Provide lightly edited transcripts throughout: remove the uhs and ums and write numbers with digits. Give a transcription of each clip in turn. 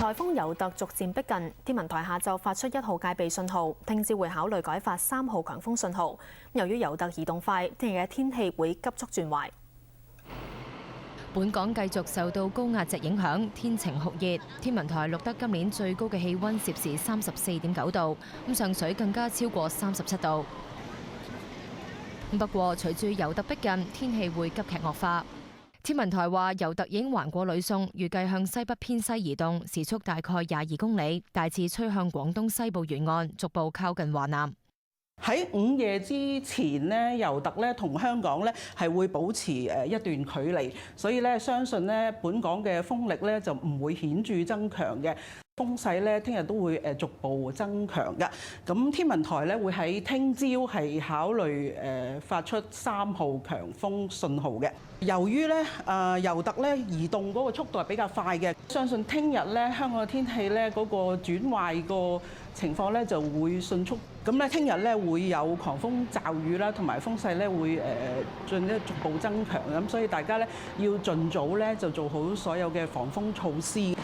颱風尤特逐漸逼近，天文台下晝發出1號戒備信號，聽朝會考慮改發3號強風信號。由於尤特移動快，聽日嘅天氣會急速轉壞。本港繼續受到高壓脊影響，天晴酷熱。天文台錄得今年最高嘅氣溫攝氏34.9度，咁上水更加超過37度。不過，隨住尤特逼近，天氣會急劇惡化。天文台話，尤特已經橫過呂宋，預計向西北偏西移動，時速大概22公里，大致吹向廣東西部沿岸，逐步靠近華南。喺午夜之前咧，尤特咧同香港咧係會保持一段距離，所以咧相信咧本港嘅風力咧就唔會顯著增強嘅。風勢咧，聽日都會逐步增強嘅。咁天文台咧會喺聽朝係考慮發出3號強風信號嘅。由於咧尤特咧移動嗰個速度係比較快嘅，相信聽日咧香港嘅天氣咧嗰個轉壞個情況咧就會迅速。咁咧聽日咧會有狂風驟雨啦，同埋風勢咧會逐步增強。咁所以大家咧要盡早咧就做好所有嘅防風措施。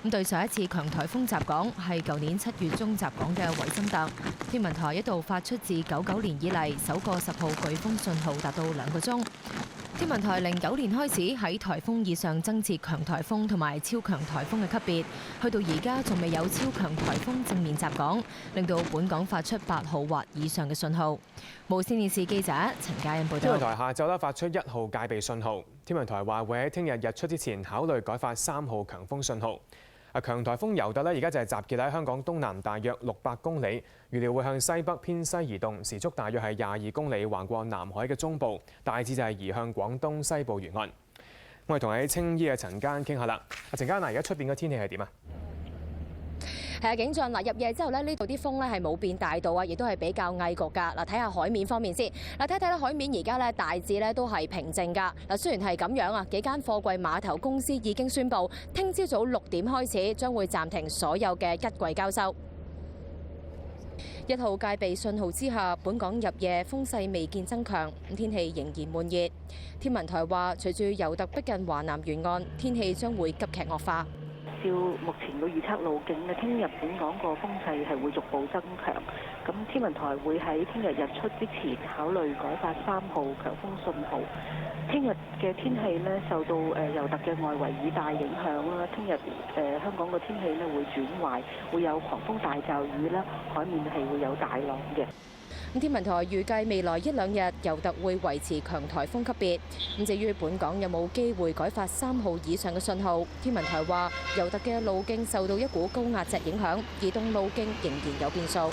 咁對上一次強颱風襲港係舊年7月中襲港嘅維森特，天文台一度發出自99年以嚟首個10號颶風信號，達到2個鐘。天文台09年開始喺颱風以上增設強颱風同埋超強颱風嘅級別，去到而家仲未有超強颱風正面襲港，令到本港發出8號或以上嘅信號。無線電視記者陳嘉欣報道。天文台下晝發出1號戒備信號，天文台話會喺聽日日出之前考慮改發3號強風信號。強颱風尤特而家就係集結喺香港東南大約600公里，預料會向西北偏西移動，時速大約係22公里，橫過南海嘅中部，大致就係移向廣東西部沿岸。我哋同喺青衣嘅陳嘉欣傾下啦。陳嘉欣，而家出邊嘅天氣係點啊？係啊，景象嗱，入夜之後咧，呢度啲風咧係冇變大到啊，亦都係比較翳焗㗎。嗱，睇下海面方面先。嗱，睇睇咧海面而家咧大致咧都係平靜㗎。嗱，雖然係咁樣啊，幾間貨櫃碼頭公司已經宣布，聽朝早6點開始將會暫停所有嘅一櫃交收。1號戒備信號之下，本港入夜風勢未見增強，天氣仍然悶熱。天文台話，隨住尤特逼近華南沿岸，天氣將會急劇惡化。照目前個預測路徑咧，聽日本港個風勢係會逐步增強。咁天文台會喺聽日日出之前考慮改發3號強風信號。聽日嘅天氣咧受到尤特嘅外圍雨帶影響啦，聽日香港個天氣咧會轉壞，會有狂風大驟雨啦，海面係會有大浪嘅。天文台預計未來1、2日尤特會維持強颱風級別。咁至於本港有冇機會改發3號以上嘅信號，天文台話尤特嘅路徑受到一股高壓脊影響，移動路徑仍然有變數。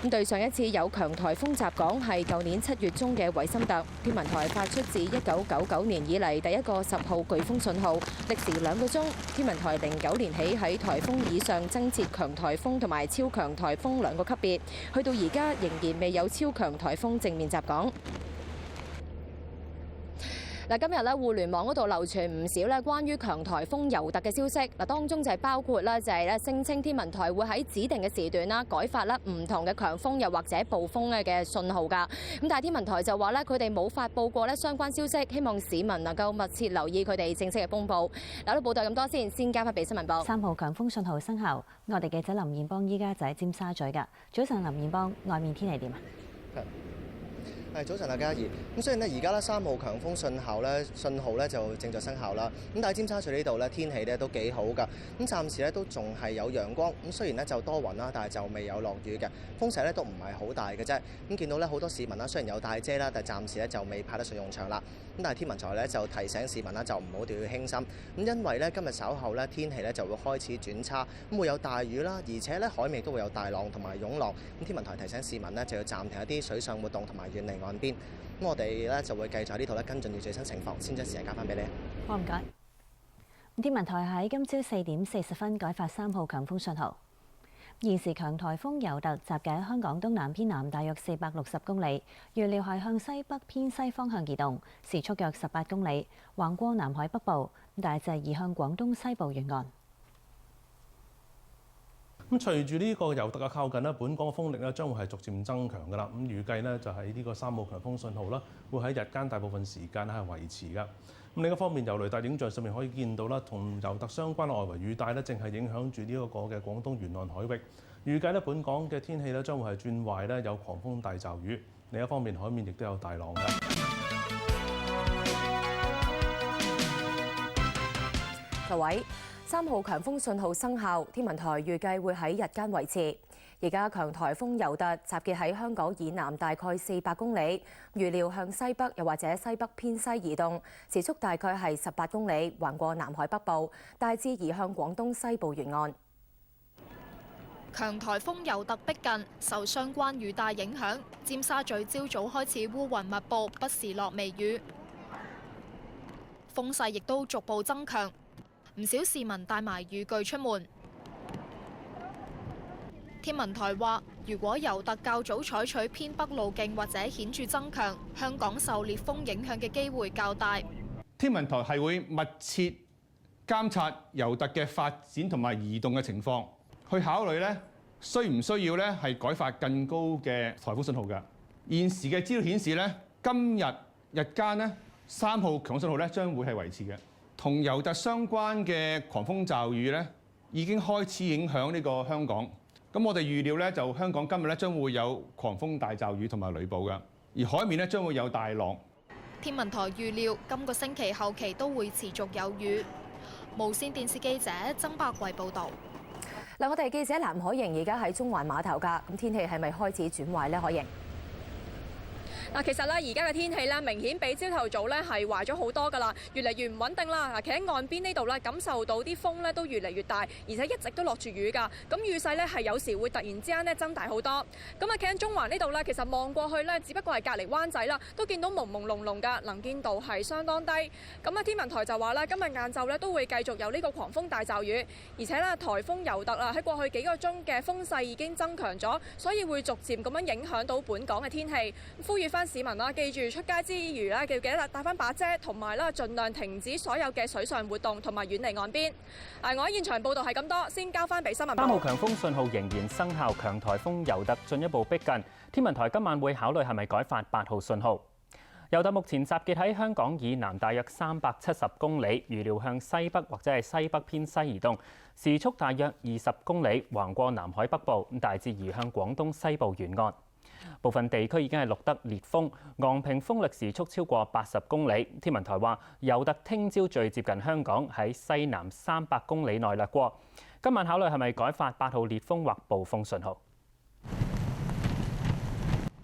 對上一次有強颱風襲港係舊年7月中嘅維森特，天文台發出自1999年以嚟第一個10號颶風信號，歷時2個鐘。天文台09年起喺颱風以上增設強颱風同埋超強颱風2個級別，去到而家仍然未有超強颱風正面襲港。嗱，今日咧互聯網嗰度流傳唔少咧關於強颱風尤特嘅消息，嗱，當中就係包括啦，就係咧聲稱天文台會喺指定嘅時段啦改發啦唔同嘅強風又或者暴風嘅信號㗎。咁但係天文台就話咧佢哋冇發布過咧相關消息，希望市民能夠密切留意佢哋正式嘅公佈。嗱，都報道咁多先交翻俾新聞部。3號強風信號生效，我哋記者林彥邦依家就喺尖沙咀㗎。早晨，林彥邦，外面天氣點啊？早晨啊，嘉怡。咁雖然咧而家咧3號強風信號咧就正在生效啦，咁但係尖沙咀呢度咧天氣咧都幾好㗎。咁暫時咧都仲係有陽光，咁雖然咧就多雲啦，但係就未有落雨嘅。風勢咧都唔係好大嘅啫。咁見到咧好多市民啦，雖然有帶遮啦，但係暫時咧就未派得上用場啦。咁但係天文台咧就提醒市民啦，就唔好掉以輕心。咁因為咧今日稍後咧天氣咧就會開始轉差，咁會有大雨啦，而且咧海面都會有大浪同埋湧浪。咁天文台提醒市民咧就要暫停一啲水上活動同埋遠離岸邊。咁我哋咧就會繼續喺呢度咧跟進住最新情況，先將時間交翻俾你。好，唔該。天文台喺今朝4點40分改發3號強風信號。現時強颱風尤特集結喺香港東南偏南大約460公里，預料係向西北偏西方向移動，時速約18公里，橫過南海北部，大致移向廣東西部沿岸。咁隨住呢個尤特嘅靠近咧，本港嘅風力咧將會係逐漸增強㗎啦。咁預計咧就係呢個3號強風信號啦，會喺日間大部分時間係維持㗎。咁另一方面，由雷達影像上面可以見到啦，同尤特相關嘅外圍雨帶咧，正係影響住呢一個嘅廣東沿岸海域。預計咧本港嘅天氣咧將會係轉壞咧，有狂風大驟雨。另一方面，海面亦都有大浪㗎。各位，3號強風信號生效，天文台預計會喺日間維持。而家強颱風尤特集結喺香港以南大概400公里，預料向西北又或者西北偏西移動，時速大概係18公里，橫過南海北部，大致移向廣東西部沿岸。強颱風尤特逼近，受相關雨帶影響，尖沙咀朝早開始烏雲密佈，不時落微雨，風勢亦都逐步增強。唔少市民帶埋雨具出門。天文台話，如果尤特較早採取偏北路徑或者顯著增強，香港受烈風影響嘅機會較大。天文台係會密切監察尤特嘅發展同埋移動嘅情況，去考慮咧需唔需要咧係改發更高嘅颱風信號㗎。現時嘅資料顯示咧，今日日間咧3號強風信號咧將會係維持嘅。同尤特相關嘅狂風驟雨咧，已經開始影響呢個香港。咁我哋預料咧，就香港今日咧將會有狂風大驟雨同埋雷暴㗎，而海面咧將會有大浪。天文台預料今個星期後期都會持續有雨。無線電視記者曾百惠報導。嗱，我哋記者藍可瑩而家喺中環碼頭㗎，咁天氣係咪開始轉壞呢？可瑩。嗱，其實咧，而家嘅天氣咧，明顯比朝頭早咧係壞咗好多㗎啦，越嚟越唔穩定啦。嗱，企喺岸邊呢度咧，感受到啲風咧都越嚟越大，而且一直都落住雨㗎。咁雨勢咧係有時會突然之間咧增大好多。咁啊，企喺中環呢度咧，其實望過去咧，只不過係隔離灣仔啦，都見到朦朦朧朧㗎，能見度係相當低。咁啊，天文台就話咧，今日晏晝咧都會繼續有呢個狂風大驟雨，而且咧颱風尤特啊喺過去幾個鐘嘅風勢已經增強咗，所以會逐漸咁樣影響到本港嘅天氣。呼籲翻市民啦，記住出街之餘啦，記得帶翻把遮，同埋啦，盡量停止所有嘅水上活動，同埋遠離岸邊。我喺現場報道係咁多，先交翻俾新聞部。3號強風信號仍然生效，強颱風尤特進一步逼近。天文台今晚會考慮係咪改發8號信號。尤特目前集結喺香港以南大約370公里，預料向西北或者係西北偏西移動，時速大約20公里，橫過南海北部，大致移向廣東西部沿岸。部分地區已經係錄得烈風，昂坪風力時速超過80公里。天文台話，尤特聽朝最接近香港，喺西南300公里內掠過。今晚考慮係咪改發8號烈風或暴風信號？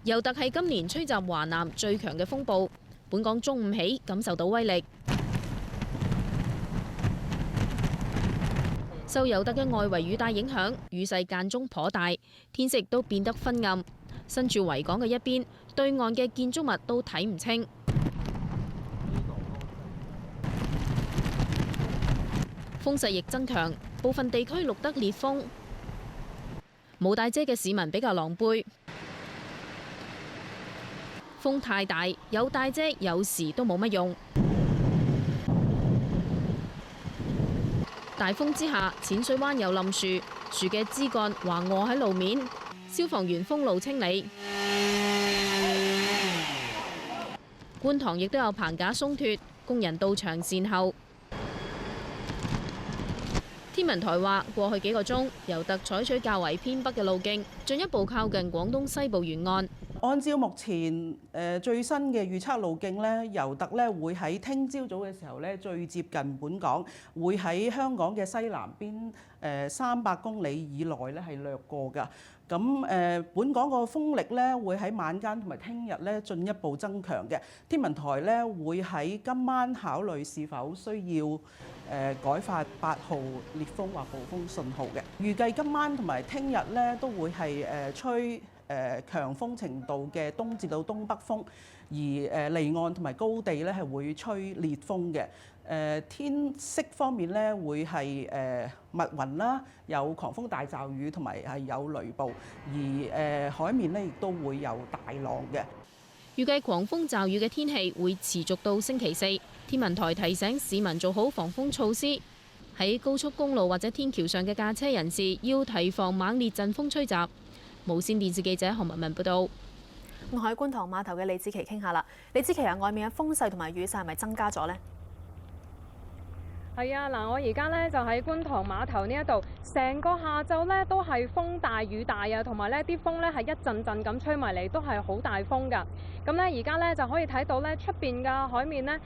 尤特係今年吹襲華南最強嘅風暴，本港中午起感受到威力。受尤特嘅外圍雨帶影響，雨勢間中頗大，天色亦都變得昏暗。身處維港嘅一邊，對岸嘅建築物都睇唔清。風勢亦增強，部分地區錄得烈風。冇帶遮嘅市民比較狼狽。風太大，有帶遮有時都冇乜用。大風之下，淺水灣有冧樹，樹嘅枝幹橫臥喺路面。消防員封路清理，觀塘亦都有棚架鬆脱，工人到場善後。天文台話，過去幾個鐘，尤特採取較為偏北嘅路徑，進一步靠近廣東西部沿岸。按照目前最新嘅預測路徑咧，尤特咧會喺聽朝早嘅時候咧最接近本港，會喺香港嘅西南邊300公里以內咧係掠過㗎。咁本港個風力咧會喺晚間同埋聽日咧進一步增強嘅。天文台咧會喺今晚考慮是否需要改發8號烈風或暴風信號嘅。預計今晚同埋聽日咧都會係吹強風程度嘅東至到東北風，而離岸同埋高地咧係會吹烈風嘅。天色方面咧會係密雲啦，有狂風大驟雨同埋係有雷暴，而海面咧亦都會有大浪嘅。預計狂風驟雨嘅天氣會持續到星期4。天文台提醒市民做好防風措施。喺喺高速公路或者天橋上嘅駕車人士要提防猛烈陣風吹襲。無線電視記者何文文報道。咁喺觀塘碼頭嘅李子琪傾下啦。李子琪啊，外面嘅風勢同埋雨勢係咪增加咗呢？係啊，嗱，我而家咧就喺觀塘碼頭呢一度，成個下晝咧都係風大雨大啊，同埋呢啲風咧係一陣陣咁吹埋嚟，都係好大風㗎。咁咧而家咧就可以睇到咧出邊嘅海面咧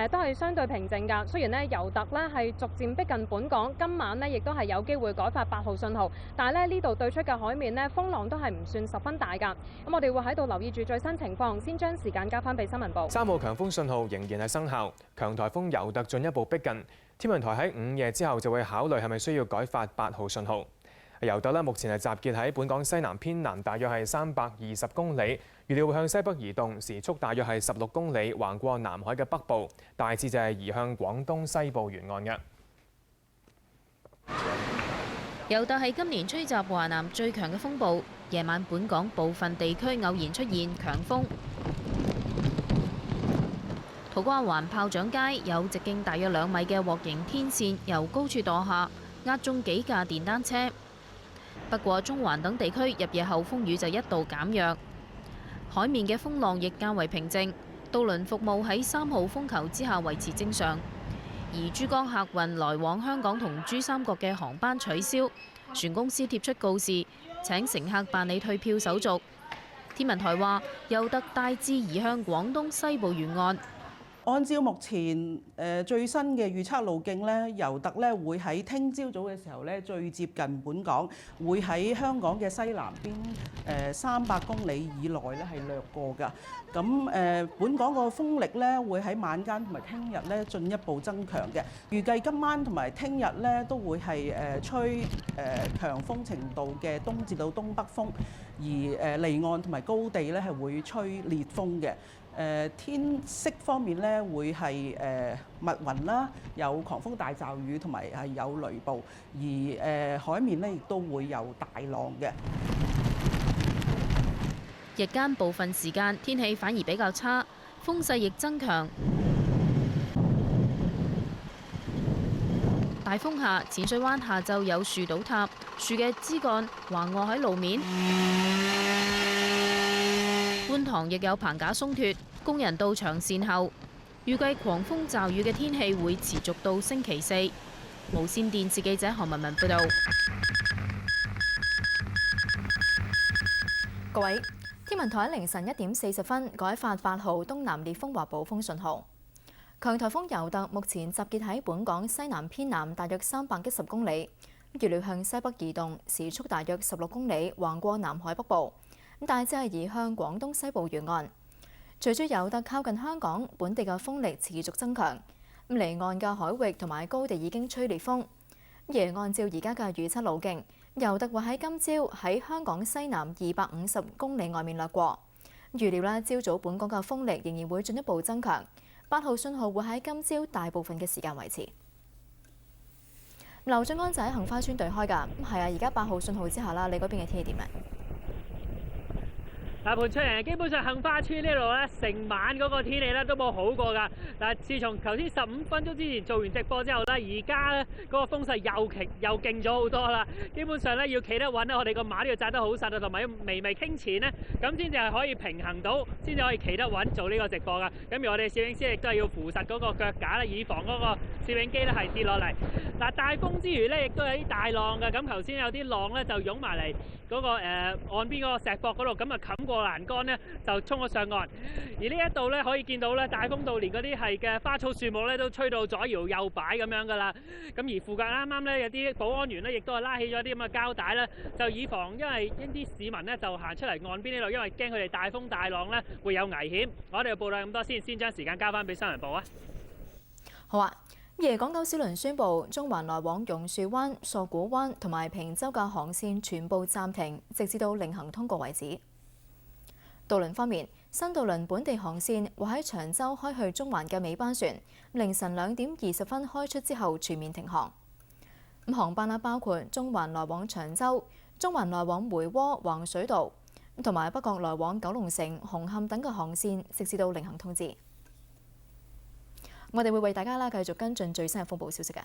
都係相對平靜㗎。雖然咧尤特咧係逐漸逼近本港，今晚咧亦都係有機會改發8號信號，但係咧呢度對出嘅海面咧風浪都係唔算十分大㗎。咁我哋會喺度留意住最新情況，先將時間交翻俾新聞部。3號強風信號仍然係生效，強颱風尤特進一步逼近。天文台喺午夜之後就會考慮係咪需要改發8號信號。尤特咧目前係集結喺本港西南偏南，大約係320公里，預料會向西北移動，時速大約係16公里，橫過南海嘅北部，大致就係移向廣東西部沿岸嘅。尤特係今年吹襲華南最強嘅風暴，夜晚本港部分地區偶然出現強風。土瓜灣炮仗街有直徑大約2米嘅鑊形天線由高處墮下，壓中幾架電單車。不過中環等地區入夜後風雨就一度減弱，海面嘅風浪亦較為平靜，渡輪服務喺3號風球之下維持正常。而珠江客運來往香港同珠三角嘅航班取消，船公司貼出告示，請乘客辦理退票手續。天文台話，尤特大致移向廣東西部沿岸。按照目前最新嘅預測路徑咧，尤特咧會喺聽朝早嘅時候咧最接近本港，會喺香港嘅西南邊300公里以內咧係掠過㗎。咁本港個風力咧會喺晚間同埋聽日咧進一步增強嘅。預計今晚同埋聽日咧都會係吹強風程度嘅東至到東北風，而離岸同埋高地咧係會吹烈風嘅。天色方面咧會係密雲啦，有狂風大驟雨同埋係有雷暴，而海面咧亦都會有大浪嘅。日間部分時間天氣反而比較差，風勢亦增強。大風下，淺水灣下晝有樹倒塌，樹嘅枝幹橫臥喺路面。觀塘亦有棚架鬆脱，工人到場善後。預計狂風驟雨嘅天氣會持續到星期4。無線電視記者何文文報道。各位，天文台喺凌晨1點40分改發8號東南烈風或暴風信號。強颱風尤特目前集結喺本港西南偏南大約310公里，預料向西北移動，時速大約16公里，橫過南海北部。大致係移向廣東西部沿岸。隨住尤特靠近香港，本地嘅風力持續增強。離岸嘅海域同埋高地已經吹烈風。而按照而家嘅預測路徑，尤特會喺今朝喺香港西南250公里外面掠過。預料朝早本港嘅風力仍然會進一步增強。8號信號會喺今朝大部分嘅時間維持。劉俊安就喺杏花邨對開㗎。係啊，而家8號信號之下啦，你嗰邊嘅天氣點咧？大盤出嚟，基本上杏花邨呢度咧，成晚嗰個天氣咧都冇好過㗎。但係自從頭先15分鐘之前做完直播之後咧，而家咧嗰個風勢又勁咗好多啦。基本上咧要企得穩咧，我哋個馬都要紮得好實啊，同埋要微微傾前咧，咁先至係可以平衡到，先至可以企得穩做呢個直播㗎。咁而我哋攝影師亦都係要扶實嗰個腳架啦，以防嗰個攝影機咧係跌落嚟。嗱，大風之餘咧，亦都有啲大浪㗎。咁頭先有啲浪咧就湧埋嚟嗰個岸邊嗰個石壆嗰度，咁啊冚過欄杆咧就衝咗上岸。而呢一度咧可以見到咧，大風到連嗰啲係嘅花草樹木咧都吹到左搖右擺咁樣噶啦。咁而附近啱啱咧有啲保安員咧亦都係拉起咗啲咁嘅膠帶咧，就以防因為一啲市民咧就行出嚟岸邊呢度，因為驚佢哋大風大浪咧會有危險。我哋報道咁多先將時間交翻俾新聞部啊。好啊。夜港九小輪宣布，中環來往榕樹灣、索罟灣同埋坪洲嘅航線全部暫停，直至到另行通告為止。渡輪方面，新渡輪本地航線會喺長洲開去中環嘅尾班船，凌晨2點20分開出之後全面停航。航班包括中環來往長洲、中環來往梅窩、橫水道，同埋北角來往九龍城、紅磡等嘅航線，直至到另行通知。我哋會為大家繼續跟進最新嘅風暴消息嘅。